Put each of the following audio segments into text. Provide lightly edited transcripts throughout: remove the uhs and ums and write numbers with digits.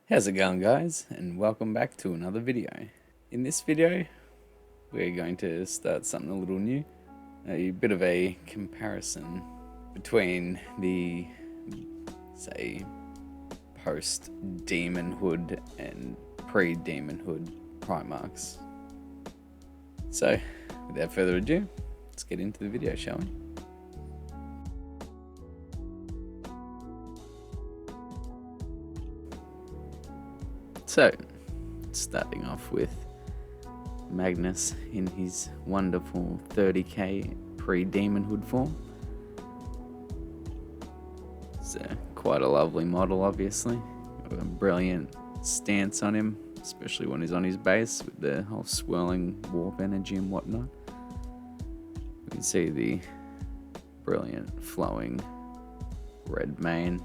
How's it going, guys, and welcome back to another video. In this video we're going to start something a little new, a bit of a comparison between the, say, post Daemonhood and pre-Daemonhood Primarchs. So without further ado, let's get into the video, shall we? So, starting off with Magnus in his wonderful 30k pre-Daemonhood form. It's quite a lovely model, obviously. Got a brilliant stance on him, especially when he's on his base with the whole swirling warp energy and whatnot. You can see the brilliant flowing red mane.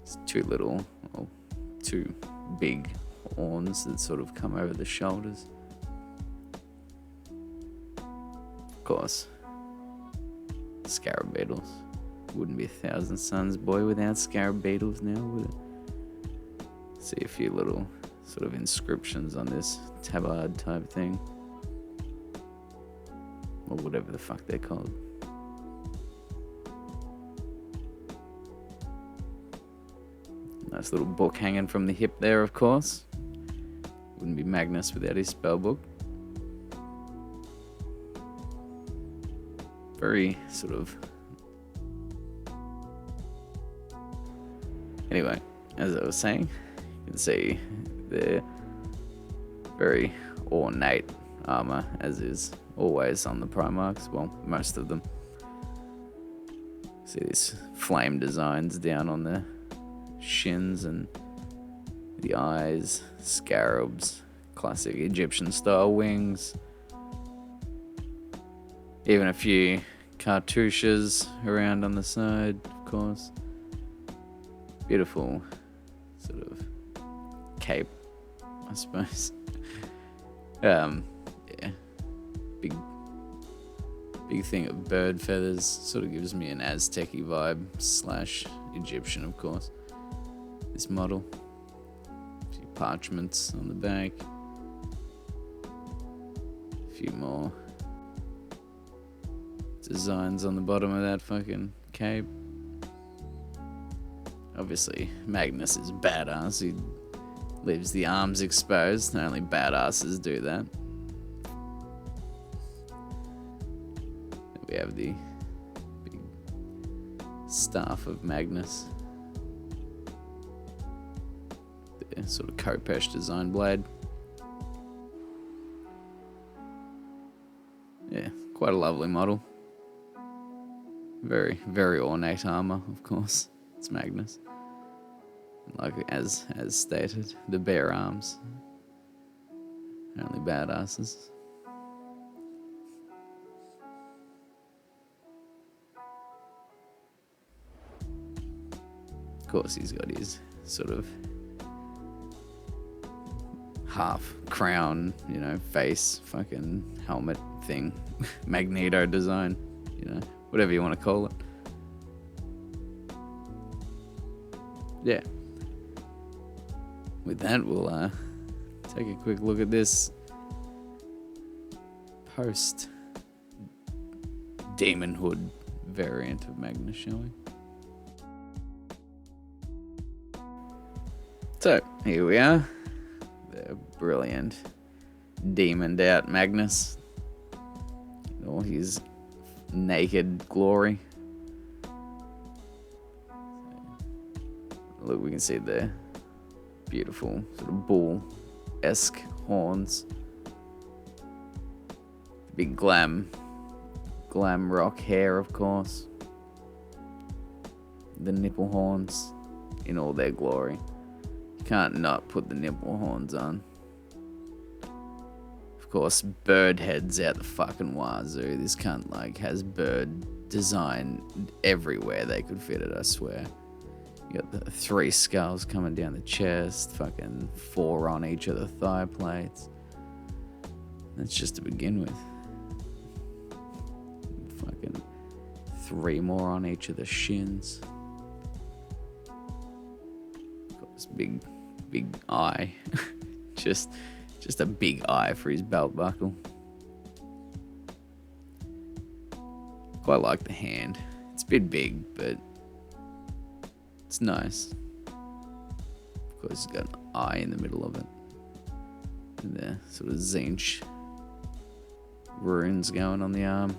It's two big horns that sort of come over the shoulders. Of course, scarab beetles. Wouldn't be 1,000 Suns, boy, without scarab beetles now, would it? See a few little sort of inscriptions on this tabard type thing, or whatever the fuck they're called. Nice little book hanging from the hip there, of course. Wouldn't be Magnus without his spell book. Very sort of... Anyway, as I was saying, you can see the very ornate armor, as is always on the Primarchs. Well, most of them. See these flame designs down on the shins and the eyes, scarabs, classic Egyptian style wings, even a few cartouches around on the side, of course. Beautiful sort of cape, I suppose. Yeah, big thing of bird feathers, sort of gives me an Aztec-y vibe / Egyptian, of course. This model, a few parchments on the back, a few more designs on the bottom of that fucking cape. Obviously, Magnus is badass. He leaves the arms exposed. Only badasses do that. We have the big staff of Magnus. Sort of Kopesh design blade. Yeah, quite a lovely model. Very, very ornate armor, of course. It's Magnus. Like as stated, the bare arms. Only badasses. Of course, he's got his sort of half crown, face fucking helmet thing, Magneto design, whatever you want to call it. Yeah. With that, we'll take a quick look at this post Daemonhood variant of Magnus, shall we? So, here we are. The brilliant demoned out Magnus in all his naked glory. Look, we can see the beautiful sort of bull-esque horns. The big glam rock hair, of course. The nipple horns in all their glory. Can't not put the nipple horns on. Of course, bird heads out the fucking wazoo. This cunt has bird design everywhere they could fit it, I swear. You got the 3 skulls coming down the chest, fucking 4 on each of the thigh plates. That's just to begin with. Fucking 3 more on each of the shins. Got this big eye. just a big eye for his belt buckle. Quite like the hand. It's a bit big, but it's nice. Of course, he's got an eye in the middle of it. And the sort of Tzeentch runes going on the arm.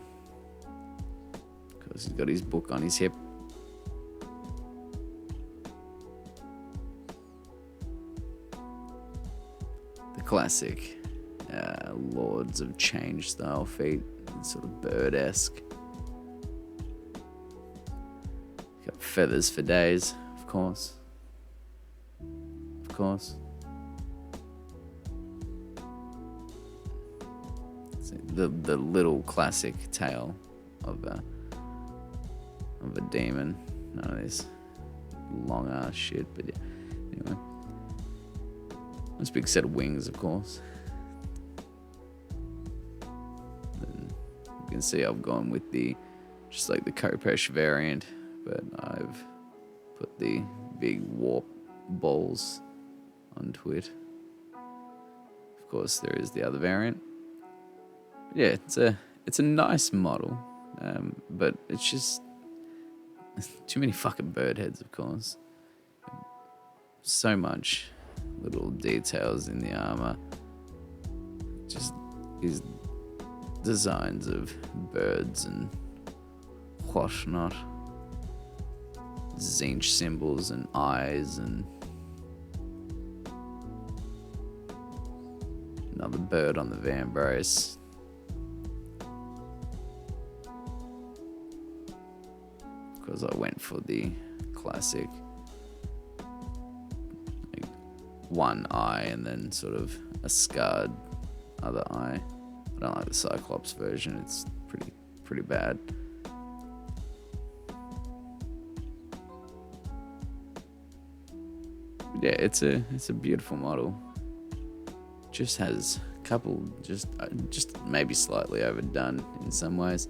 Of course, he's got his book on his hip. The classic Lords of Change style feet, sort of bird-esque. Got feathers for days, of course. Of course. So the little classic tail of a demon. None of this long ass shit, but yeah. Anyway. This big set of wings, of course. Then you can see I've gone with just like the Kopesh variant, but I've put the big warp balls onto it. Of course, there is the other variant. But yeah, it's a nice model, but it's just too many fucking bird heads, of course. So much little details in the armor. Just these designs of birds and whatnot. Tzeentch symbols and eyes and another bird on the vambrace. Because I went for the classic one eye and then sort of a scarred other eye. I don't like the Cyclops version. It's pretty bad. But yeah, it's a beautiful model. Just has a couple just maybe slightly overdone in some ways.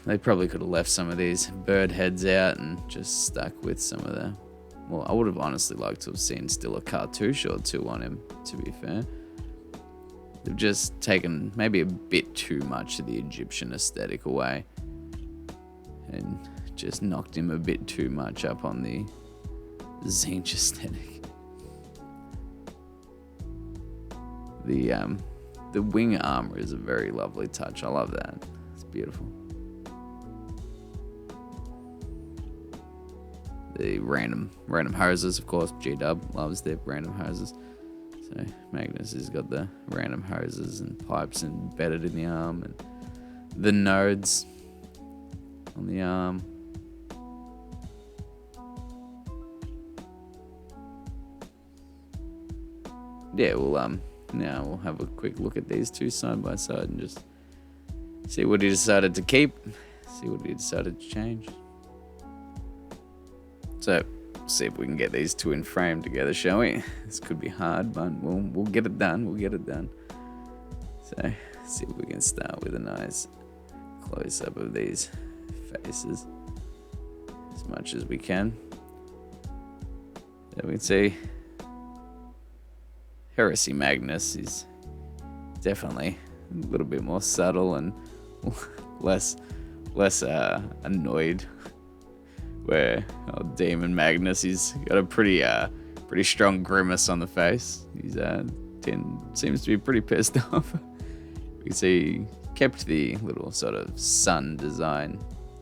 They probably could have left some of these bird heads out and just stuck with some of the. Well, I would have honestly liked to have seen still a cartouche or two on him, to be fair. They've just taken maybe a bit too much of the Egyptian aesthetic away and just knocked him a bit too much up on the Tzeentch aesthetic. The wing armor is a very lovely touch. I love that. It's beautiful. The random hoses, of course. G-Dub loves their random hoses. So Magnus has got the random hoses and pipes embedded in the arm, and the nodes on the arm. Yeah, now we'll have a quick look at these two side by side and just see what he decided to keep, see what he decided to change. So, see if we can get these two in frame together, shall we? This could be hard, but we'll get it done. We'll get it done. So, see if we can start with a nice close-up of these faces as much as we can. There we can see Heresy Magnus is definitely a little bit more subtle and less annoyed. Where Demon Magnus, he's got a pretty strong grimace on the face. He's seems to be pretty pissed off. You can see he kept the little sort of sun design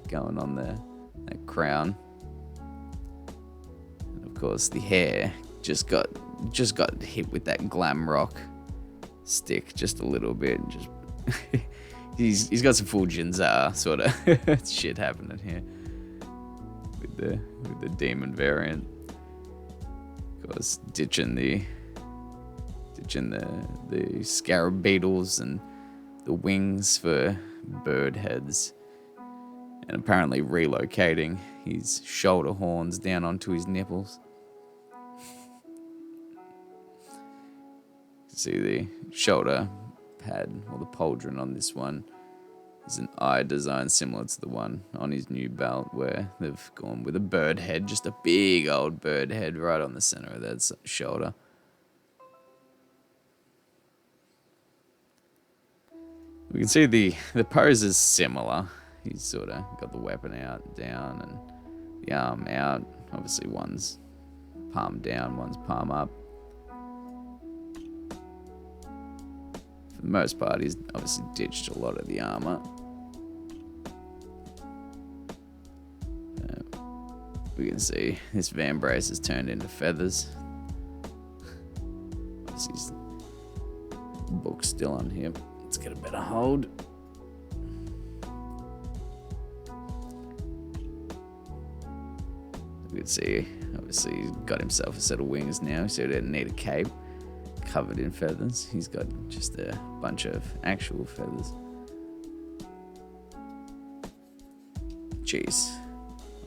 going on there, that crown. And of course, the hair just got hit with that glam rock stick just a little bit. Just he's got some full Jinzar sort of shit happening here. With the demon variant, of course, ditching the scarab beetles and the wings for bird heads, and apparently relocating his shoulder horns down onto his nipples. See the shoulder pad or the pauldron on this one is an eye design similar to the one on his new belt, where they've gone with a bird head, just a big old bird head right on the center of that shoulder. We can see the pose is similar. He's sort of got the weapon out, down, and the arm out. Obviously, one's palm down, one's palm up. For the most part, he's obviously ditched a lot of the armor. We can see this vambrace has turned into feathers. Obviously, his book's still on here. Let's get a better hold. We can see, obviously, he's got himself a set of wings now, so he didn't need a cape covered in feathers. He's got just a bunch of actual feathers. Jeez.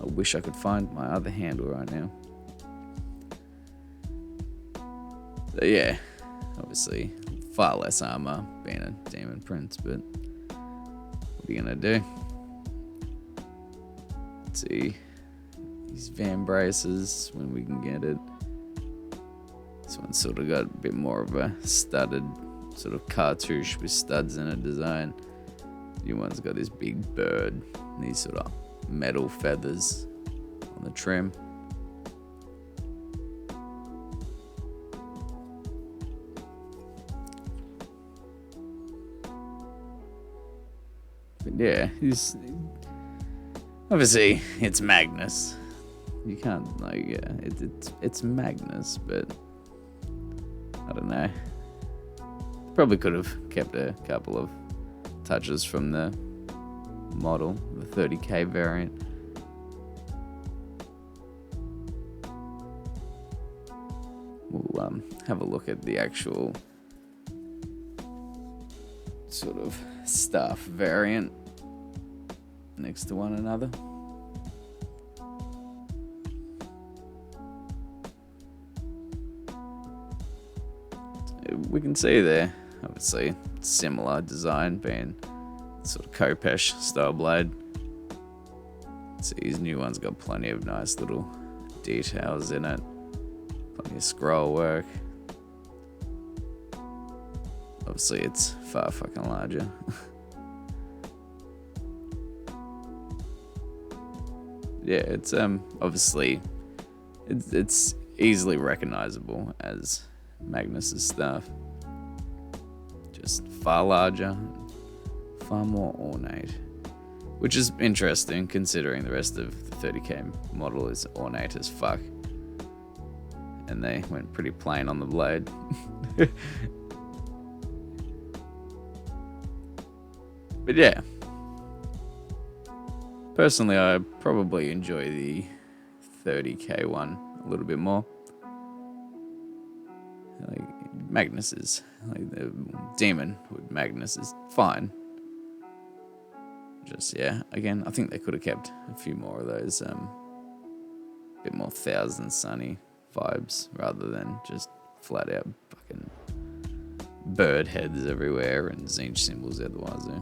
I wish I could find my other handle right now. So yeah, obviously far less armor being a demon prince, but what are you gonna do? Let's see these vambraces when we can get it. This one's sort of got a bit more of a studded sort of cartouche with studs in it design. The new one's got this big bird and these sort of metal feathers on the trim. But yeah, he's obviously it's Magnus. You can't like it's Magnus, but I don't know. Probably could have kept a couple of touches from the model, the 30k variant. We'll have a look at the actual sort of staff variant next to one another. We can see there, obviously, similar design being sort of Kopesh style blade. See, his new one's got plenty of nice little details in it, plenty of scroll work. Obviously, it's far fucking larger. Yeah, it's obviously it's easily recognizable as Magnus's stuff. Just far larger, far more ornate, which is interesting considering the rest of the 30k model is ornate as fuck, and they went pretty plain on the blade. But yeah, personally I probably enjoy the 30k one a little bit more. Like Magnus is, like the Daemonhood Magnus is fine. Just yeah, again, I think they could have kept a few more of those bit more Thousand Sunny vibes rather than just flat out fucking bird heads everywhere and Zinch symbols out the wazoo.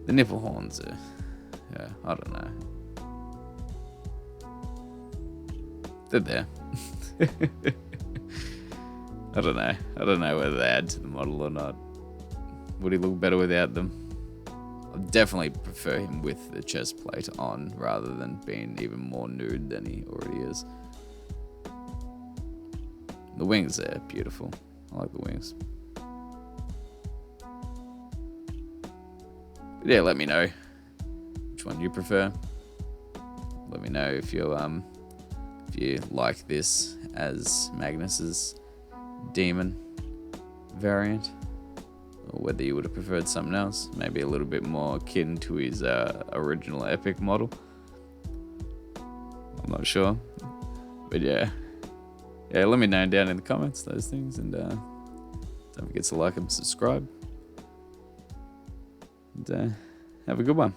The nipple horns are, yeah, I don't know. They're there. I don't know. I don't know whether they add to the model or not. Would he look better without them? I definitely prefer him with the chest plate on rather than being even more nude than he already is. The wings are beautiful. I like the wings. But yeah, let me know which one you prefer. Let me know if you like this as Magnus's demon variant, or whether you would have preferred something else, maybe a little bit more akin to his original epic model. I'm not sure, but yeah, let me know down in the comments those things, and don't forget to like and subscribe, and have a good one.